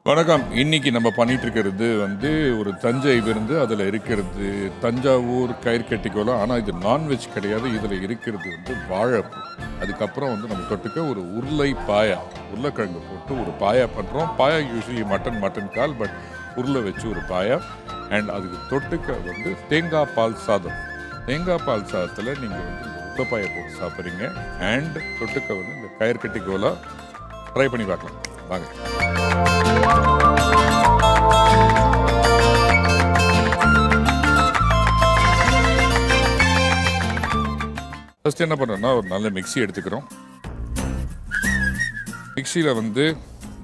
வணக்கம். இன்னைக்கு நம்ம பண்ணிட்டு இருக்கிறது ஒரு தஞ்சை விருந்து. அதில் இருக்கிறது தஞ்சாவூர் கயிறு ஆனால் இது நான்வெஜ் கிடையாது. இதில் இருக்கிறது வாழைப்பூ. அதுக்கப்புறம் நம்ம தொட்டுக்க ஒரு உருளை பாயா, உருளைக்கிழங்கு போட்டு ஒரு பாயா பண்ணுறோம். பாயா யூஸ்வலி மட்டன் கால், பட் உருளை வச்சு ஒரு பாயா. அண்ட் அதுக்கு தொட்டுக்க தேங்காய் பால் சாதம். தேங்காய் பால் சாதத்தில் நீங்கள் உருளை பாயை போட்டு சாப்பிட்றீங்க. அண்ட் தொட்டுக்க இந்த கயிறு கோலா ட்ரை பண்ணி பார்க்கலாம். வாங்க. ஃபர்ஸ்ட் என்ன பண்ணுறேன்னா ஒரு நல்ல மிக்ஸி எடுத்துக்கிறோம். மிக்சியில்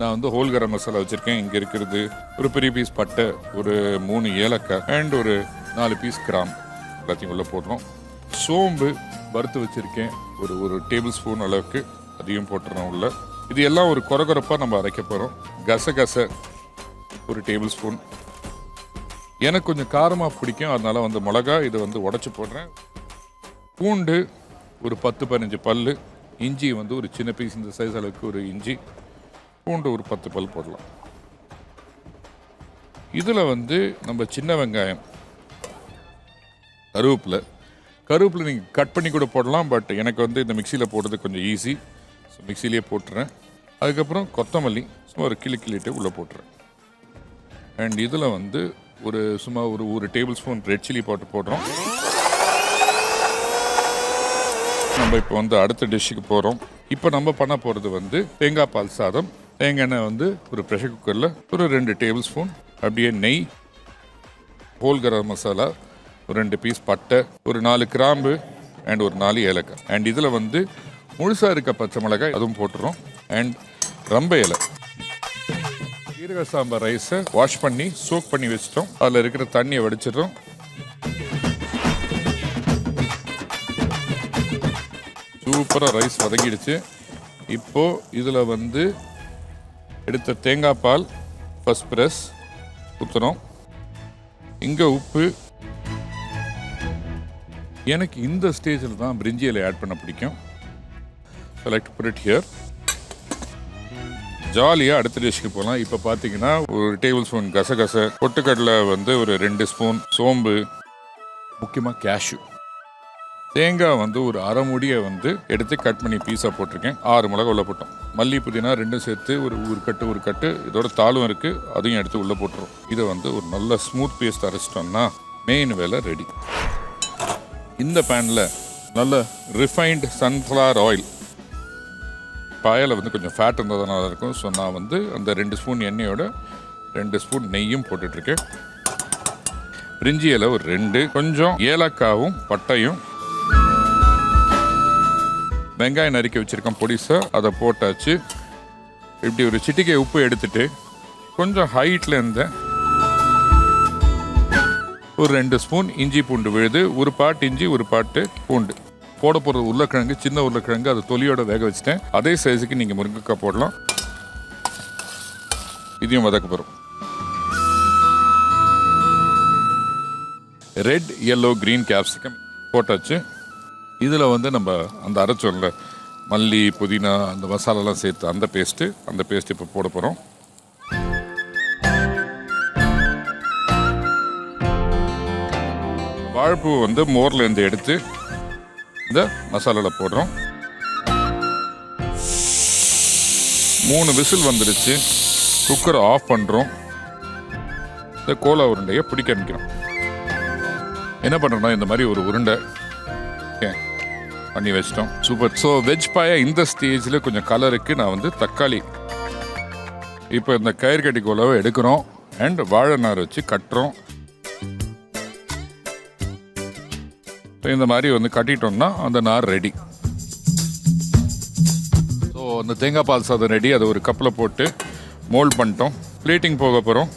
நான் ஹோல் கரம் மசாலா வச்சுருக்கேன். இங்கே இருக்கிறது ஒரு பெரிய பீஸ் பட்டை, ஒரு 3 ஏலக்காய் அண்ட் ஒரு 4 பீஸ் கிராம் எல்லாத்தையும் உள்ளே போடுறோம். சோம்பு வறுத்து வச்சுருக்கேன் ஒரு டேபிள் ஸ்பூன் அளவுக்கு, அதையும் போட்டுறோம் உள்ள. இது எல்லாம் ஒரு கொரகொரப்பாக நம்ம அரைக்க போகிறோம். கசகசை ஒரு டேபிள் ஸ்பூன். எனக்கு கொஞ்சம் காரமாக பிடிக்கும், அதனால மிளகா இதை உடச்சி போடுறேன். பூண்டு ஒரு 10-15 பல், இஞ்சி ஒரு சின்ன பீஸ் இந்த சைஸ் அளவுக்கு ஒரு இஞ்சி, பூண்டு ஒரு 10 பல் போடலாம். இதில் நம்ம சின்ன வெங்காயம், கருவேப்பிலை நீங்கள் கட் பண்ணி கூட போடலாம். பட் எனக்கு இந்த மிக்சியில் போடுறது கொஞ்சம் ஈஸி, ஸோ மிக்சிலேயே போட்டுறேன். அதுக்கப்புறம் கொத்தமல்லி சும்மா ஒரு கிள்ளிட்டு உள்ளே போட்டுறேன். அண்ட் இதில் ஒரு சும்மா ஒரு table spoon red chilli powder போடுறோம். நம்ம இப்போ அடுத்த டிஷ்ஷுக்கு போகிறோம். இப்போ நம்ம பண்ண போகிறது தேங்காய் பால் சாதம். தேங்காய் எண்ணெய் ஒரு ப்ரெஷர் குக்கரில் ஒரு 2 டேபிள் ஸ்பூன், அப்படியே நெய், ஹோல் கரம் மசாலா, ஒரு 2 பீஸ் பட்டை, ஒரு 4 கிராம்பு அண்ட் ஒரு 4 ஏலக்காய். அண்ட் இதில் முழுசாக இருக்க பச்சை மிளகாய் அதுவும் போட்டுறோம். அண்ட் ரம்ப இலை. சீரக சாம்பார் ரைஸை வாஷ் பண்ணி சோக் பண்ணி வச்சிட்டோம். அதில் இருக்கிற தண்ணியை வடிச்சிடுறோம். சூப்பராக ரைஸ் வதங்கிடுச்சு. இப்போது இதில் எடுத்த தேங்காய் பால் ஃபர்ஸ்ட் ப்ரெஸ் ஊற்றுறோம். இங்கே உப்பு. எனக்கு இந்த ஸ்டேஜில் தான் பிரிஞ்சி இலை ஆட் பண்ண பிடிக்கும். Select put it here. ஜாலியாக அடுத்த டிஷ்க்கு போகலாம். இப்போ பார்த்தீங்கன்னா ஒரு டேபிள் ஸ்பூன் கசகசை, பொட்டுக்கடலை ஒரு 2 ஸ்பூன், சோம்பு, முக்கியமாக கேஷ்யூ, தேங்காய் ஒரு அரை முடியை எடுத்து கட் பண்ணி பீஸாக போட்டிருக்கேன். 6 மிளகா உள்ள போட்டோம். மல்லி புதினா 2 சேர்த்து ஒரு கட்டு இதோட தாளும் இருக்குது, அதையும் எடுத்து உள்ளே போட்டுரும். இதை ஒரு நல்ல ஸ்மூத் பேஸ்ட் அரைச்சிட்டோம்னா மெயின் வேலை ரெடி. இந்த பேனில் நல்ல ரிஃபைன்டு சன்ஃப்ளவர் ஆயில், பாயில் கொஞ்சம் ஃபேட் இருந்ததுனால இருக்கும். ஸோ நான் அந்த 2 ஸ்பூன் எண்ணெயோட 2 ஸ்பூன் நெய்யும் போட்டுட்ருக்கேன். பிரிஞ்சி இலை ஒரு 2, கொஞ்சம் ஏலக்காவும் பட்டையும், வெங்காயம் நறுக்கி வச்சுருக்கேன் பொடிசாக, அதை போட்டாச்சு. இப்படி ஒரு சிட்டிகை உப்பு எடுத்துட்டு கொஞ்சம் ஹைட்டில் இருந்த ஒரு 2 ஸ்பூன் இஞ்சி பூண்டு விழுது, ஒரு பாட்டு இஞ்சி ஒரு பாட்டு பூண்டு போட போகிற உருளைக்கிழங்கு, சின்ன உருளைக்கிழங்கு, அதை தொலியோட வேக வச்சுட்டேன். அதே சைஸுக்கு நீங்கள் முருங்கைக்காய் போடலாம். இதையும் வதக்க போகிறோம். ரெட், எல்லோ, கிரீன் கேப்சிகம் போட்டாச்சு. இதில் நம்ம அந்த அரைச்சோம்ல மல்லி புதினா அந்த மசாலாலாம் சேர்த்து அந்த பேஸ்ட்டு இப்போ போட போகிறோம். வாழைப்பூ மோர்லேருந்து எடுத்து இந்த மசாலாவில் போடுறோம். 3 விசில் வந்துடுச்சு. குக்கரை ஆஃப் பண்ணுறோம். இந்த கோலா உருண்டையை பிடிக்க ஆரம்பிக்கிறோம். என்ன பண்ணுறோம்னா இந்த மாதிரி ஒரு உருண்டை பண்ணி வச்சிட்டோம். சூப்பர். ஸோ வெஜ் பாயா இந்த ஸ்டேஜில் கொஞ்சம் கலருக்கு நான் தக்காளி, இப்போ இந்த கயிறு கோலாவை எடுக்கிறோம். அண்ட் வாழை நார் வச்சு கட்டுறோம். இந்த மாதிரி கட்டிட்டோம்னா அந்த நார் ரெடி. ஸோ அந்த தேங்காய் பால் சாதம் ரெடி. அதை ஒரு கப்பில் போட்டு மோல்ட் பண்ணிட்டோம். பிளேட்டிங் போக போகிறோம்.